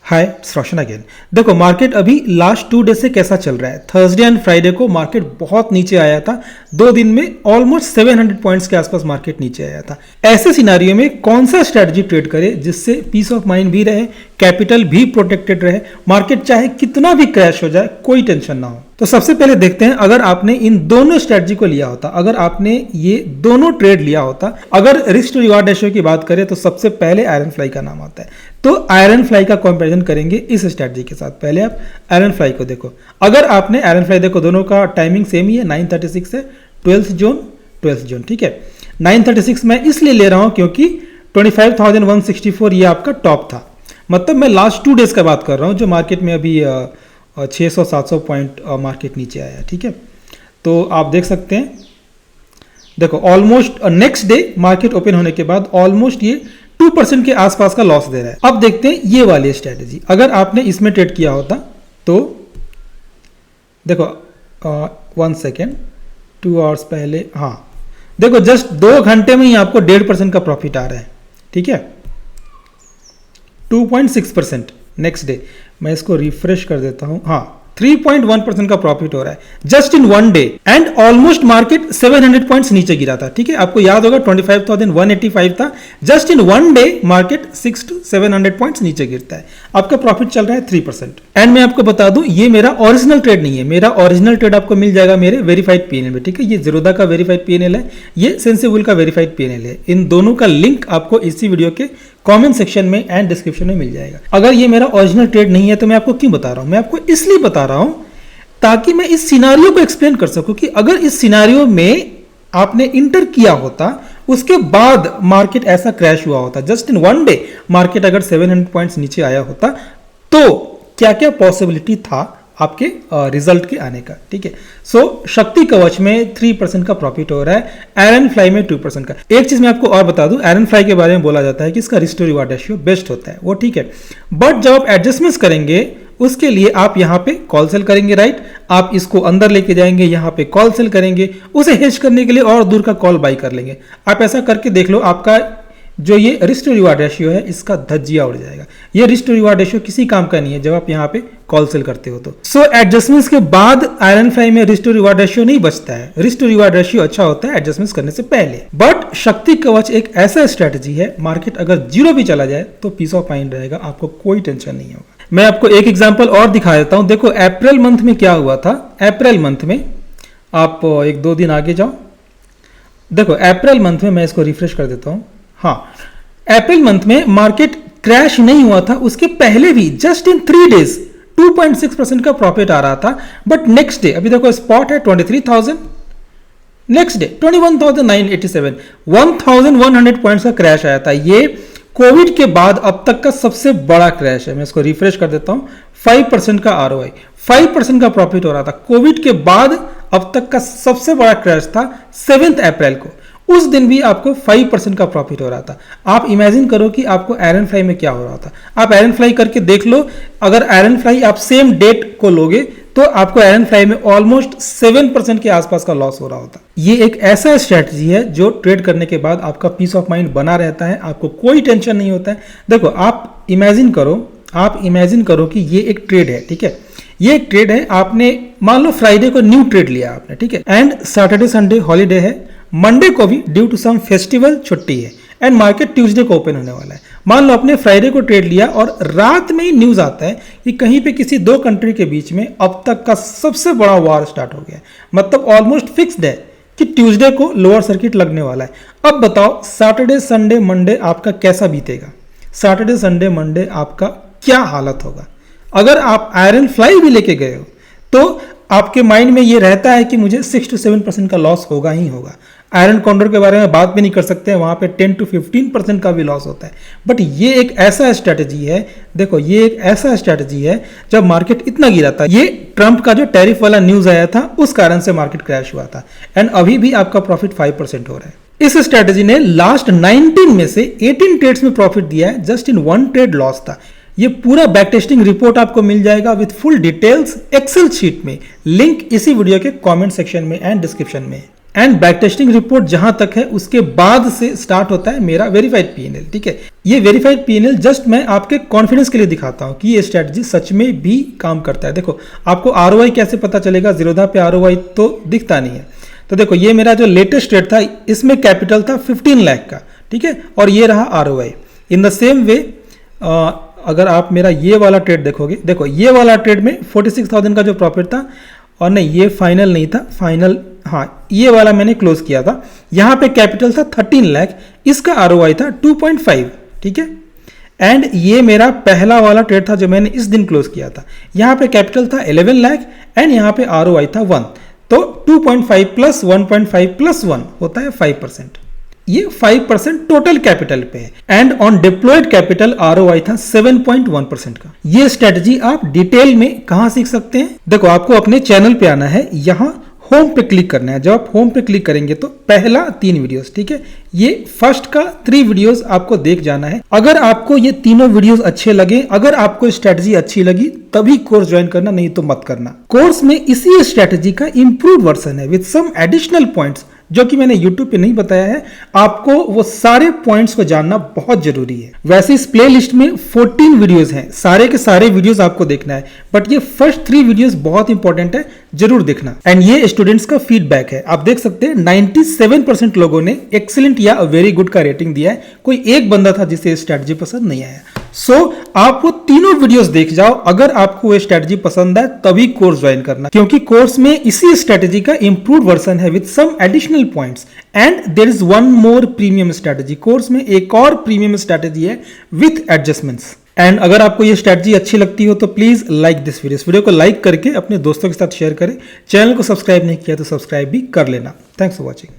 हाय रोशन again. देखो market अभी last 2 day से कैसा चल रहा है। थर्सडे एंड फ्राइडे को मार्केट बहुत नीचे आया था। 2 दिन में ऑलमोस्ट 700 पॉइंट्स के आसपास मार्केट नीचे आया था। ऐसे सिनारियो में कौन सा स्ट्रेटजी ट्रेड करे जिससे पीस ऑफ माइंड भी रहे, कैपिटल भी प्रोटेक्टेड रहे, मार्केट चाहे कितना भी क्रैश हो जाए कोई टेंशन ना हो। तो सबसे पहले देखते हैं, अगर आपने इन दोनों स्ट्रेटजी को लिया होता, अगर आपने ये दोनों ट्रेड लिया होता, अगर रिस्क टू रिवार्ड रेशियो की बात करें तो सबसे पहले आयरन फ्लाई का नाम आता है। तो आयरन फ्लाई का कंपैरिजन करेंगे इस स्ट्रेटजी के साथ। पहले आप आयरन फ्लाई को देखो। अगर आपने आयरन फ्लाई देखो, दोनों का टाइमिंग सेम ही है, 9:36 से 12th जून, ठीक है। 9:36 मैं इसलिए ले रहा हूं क्योंकि 25,164 ये आपका टॉप था। मतलब मैं लास्ट 2 डेज का बात कर रहा हूं, जो मार्केट में अभी 600-700 पॉइंट मार्केट नीचे आया है, ठीक है। तो आप देख सकते हैं, देखो almost next day market open होने के बाद ऑलमोस्ट ये 2% के आसपास का लॉस दे रहा है। अब देखते हैं ये वाली स्ट्रेटजी, अगर आपने इसमें ट्रेड किया होता तो देखो 1 सेकेंड 2 आवर्स पहले, हाँ देखो जस्ट 2 घंटे में ही आपको 1.5% का प्रॉफिट आ रहा है, ठीक है। 2.6% नेक्स्ट डे। मैं इसको रिफ्रेश कर देता हूं, हाँ 3.1% का प्रॉफिट हो रहा है just in 1 day. And almost market 700 points नीचे गिरा था, ठीक है। आपको याद होगा 25,185 था। Just in 1 day market 600 to 700 points नीचे गिरता है। आपका प्रॉफिट चल रहा है 3%। एंड मैं आपको बता दूं, ये मेरा ओरिजिनल ट्रेड नहीं है। मेरा ओरिजिनल ट्रेड आपको मिल जाएगा मेरे वेरीफाइड पीएनएल में, ठीक है। ये जीरोधा का वेरीफाइड पीएनएल है, ये सेंसिबल का वेरीफाइड पीएनएल है। इन दोनों का लिंक आपको इसी वीडियो के कमेंट सेक्शन में एंड डिस्क्रिप्शन में मिल जाएगा। अगर ये मेरा ओरिजिनल ट्रेड नहीं है तो मैं आपको क्यों बता रहा हूं? मैं आपको इसलिए बता रहा हूं ताकि मैं इस सिनारियो को एक्सप्लेन कर सकूं कि अगर इस सिनारियो में आपने इंटर किया होता, उसके बाद मार्केट ऐसा क्रैश हुआ होता, जस्ट इन 1 डे मार्केट अगर 700 पॉइंट्स नीचे आया होता, तो क्या क्या पॉसिबिलिटी था आपके रिजल्ट के आने का, ठीक है। सो शक्ति कवच में 3% का प्रॉफिट हो रहा है, आयरन फ्लाई में 2% का। एक चीज मैं आपको और बता दूं, आयरन फ्लाई के बारे में बोला जाता है कि इसका risk to reward ratio best होता है, वो ठीक है। बट जब आप एडजस्टमेंट्स करेंगे उसके लिए आप यहाँ पे कॉल सेल करेंगे, राइट। आप इसको अंदर लेके जाएंगे, यहाँ पे कॉल सेल करेंगे, उसे हेज करने के लिए और दूर का कॉल बाई कर लेंगे। आप ऐसा करके देख लो, आपका जो ये रिस्क टू रिवार्ड रेशियो है इसका धज्जिया उड़ जाएगा। ये रिस्क टू रिवार्ड रेशियो किसी काम का नहीं है जब आप यहाँ पे कॉल सेल करते हो तो। सो एडजस्टमेंट्स के बाद आयरन फ्लाई में रिस्क टू रिवार्ड रेशियो नहीं बचता है। रिस्क टू रिवार्ड रेशियो अच्छा होता है एडजस्टमेंट्स करने से पहले। बट शक्ति कवच एक ऐसा स्ट्रेटजी है, मार्केट अगर 0 भी चला जाए तो पीस ऑफ माइंड रहेगा, आपको कोई टेंशन नहीं होगा। मैं आपको एक एग्जांपल और दिखा देता हूं। देखो अप्रैल मंथ में क्या हुआ था। अप्रैल मंथ में आप 1-2 दिन आगे जाओ, देखो अप्रैल मंथ में मैं इसको रिफ्रेश कर देता हूं। हाँ, अप्रैल मंथ में मार्केट क्रैश नहीं हुआ था, उसके पहले भी जस्ट इन 3 डेज 2.6% का प्रॉफिट आ रहा था। बट नेक्स्ट डे अभी देखो स्पॉट है 23,000, नेक्स्ट डे 21,987, 1,100 पॉइंट्स का क्रैश आया था। ये कोविड के बाद अब तक का सबसे बड़ा क्रैश है। मैं इसको रिफ्रेश कर देता हूं। 5% का आरओआई, 5% का प्रॉफिट हो रहा था। कोविड के बाद अब तक का सबसे बड़ा क्रैश था 7 अप्रैल को। उस दिन भी आपको 5% का प्रॉफिट हो रहा था। आप इमेजिन करो कि आपको आयरन फ्लाई में क्या हो रहा था। आप आयरन फ्लाई करके देख लो, अगर आयरन फ्लाई आप सेम डेट को लोगे तो आपको आयरन फ्लाई में ऑलमोस्ट 7% के आसपास का लॉस हो रहा होता। ये एक ऐसा स्ट्रेटजी है जो ट्रेड करने के बाद आपका पीस ऑफ माइंड बना रहता है, आपको कोई टेंशन नहीं होता है। देखो आप इमेजिन करो कि ये एक ट्रेड है, ठीक है। ये एक ट्रेड है, आपने मान लो फ्राइडे को न्यू ट्रेड लिया आपने, ठीक है। एंड सैटरडे संडे हॉलीडे है, मंडे को भी ड्यू टू सम फेस्टिवल छुट्टी है, एंड मार्केट ट्यूसडे को ओपन होने वाला है। मान लो आपने फ्राइडे को ट्रेड लिया और रात में ही न्यूज आता है कि कहीं पे किसी 2 कंट्री के बीच में अब तक का सबसे बड़ा वॉर स्टार्ट हो गया है। मतलब ऑलमोस्ट फिक्स्ड है कि ट्यूसडे को लोअर सर्किट लगने वाला है। अब बताओ सैटरडे संडे मंडे आपका कैसा बीतेगा? सैटरडे संडे मंडे आपका क्या हालत होगा? अगर आप आयरन फ्लाई भी लेके गए हो तो आपके माइंड में ये रहता है कि मुझे 6 to 7% का लॉस होगा ही होगा। आयरन कॉन्डोर के बारे में बात भी नहीं कर सकते हैं, वहां पे 10 to 15% का भी लॉस होता है। बट ये एक ऐसा स्ट्रेटजी है, देखो ये एक ऐसा स्ट्रेटजी है, जब मार्केट इतना गिरा था, ये ट्रंप का जो टैरिफ वाला न्यूज आया था उस कारण से मार्केट क्रैश हुआ था। एंड अभी भी आपका प्रॉफिट 5% हो रहा है। इस स्ट्रेटजी ने लास्ट 19 में से 18 ट्रेड्स में प्रॉफिट दिया है, जस्ट इन 1 ट्रेड लॉस था। ये पूरा बैक टेस्टिंग रिपोर्ट आपको मिल जाएगा with full details excel sheet में। लिंक इसी वीडियो के कमेंट सेक्शन में एंड डिस्क्रिप्शन में। एंड बैक टेस्टिंग रिपोर्ट जहां तक है उसके बाद से स्टार्ट होता है मेरा वेरीफाइड पीएनएल। ठीक है, ये वेरीफाइड पीएनएल जस्ट मैं आपके कॉन्फिडेंस के लिए दिखाता हूं कि ये स्ट्रेटजी सच में भी काम करता है। देखो आपको आरओआई कैसे पता चलेगा, जीरोधा पे आरओआई तो दिखता नहीं है। तो देखो ये मेरा जो लेटेस्ट ट्रेड था इसमें कैपिटल था 15 लाख का, ठीक है, और ये रहा ROI. In the same way अगर आप मेरा ये वाला ट्रेड देखोगे, देखो ये वाला ट्रेड में 46,000 का जो प्रॉफिट था, और नहीं ये फाइनल नहीं था, फाइनल हाँ ये वाला मैंने क्लोज किया था, यहां पे कैपिटल था 13 लाख, इसका आरओआई था 2.5, ठीक है। एंड ये मेरा पहला वाला ट्रेड था जो मैंने इस दिन क्लोज किया था, यहां पे कैपिटल था 11 लाख एंड यहां पे आरओआई था 1, तो 2.5 प्लस 1.5 प्लस 1 होता है 5%। ये 5% टोटल कैपिटल पे है and on deployed capital ROI था 7.1% का। ये स्ट्रेटजी आप डिटेल में कहां सीख सकते हैं, देखो आपको अपने चैनल पे आना है, यहां होम पे क्लिक करना है। जब आप होम पे क्लिक करेंगे तो पहला 3 वीडियोस, ठीक है, ये फर्स्ट का 3 वीडियोस आपको देख जाना है। अगर आपको ये तीनों वीडियोस अच्छे लगे, अगर आपको स्ट्रेटजी अच्छी लगी तभी कोर्स ज्वाइन करना, नहीं तो मत करना। कोर्स में इसी स्ट्रेटजी का इंप्रूव वर्जन है विद सम एडिशनल पॉइंट्स जो कि मैंने YouTube पे नहीं बताया है, आपको वो सारे पॉइंट्स को जानना बहुत जरूरी है। वैसे इस प्लेलिस्ट में 14 वीडियोस हैं, सारे के सारे वीडियोस आपको देखना है, बट ये फर्स्ट 3 वीडियोस बहुत इंपॉर्टेंट है, जरूर देखना। एंड ये स्टूडेंट्स का फीडबैक है, आप देख सकते हैं 97% लोगों ने एक्सीलेंट या वेरी गुड का रेटिंग दिया है, कोई एक बंदा था जिसे स्ट्रेटजी पसंद नहीं आया। सो आप वो तीनों वीडियोस देख जाओ, अगर आपको वो स्ट्रेटजी पसंद है तभी कोर्स ज्वाइन करना, क्योंकि कोर्स में इसी स्ट्रेटजी का इंप्रूव वर्जन है with some additional points and there is one more premium strategy. Course में एक और प्रीमियम स्ट्रेटजी है विद एडजस्टमेंट्स। एंड अगर आपको ये स्ट्रेटजी अच्छी लगती हो तो प्लीज लाइक दिस वीडियो, इस वीडियो को लाइक करके अपने दोस्तों के साथ शेयर करें। चैनल को सब्सक्राइब नहीं किया तो सब्सक्राइब भी कर लेना। Thanks for watching.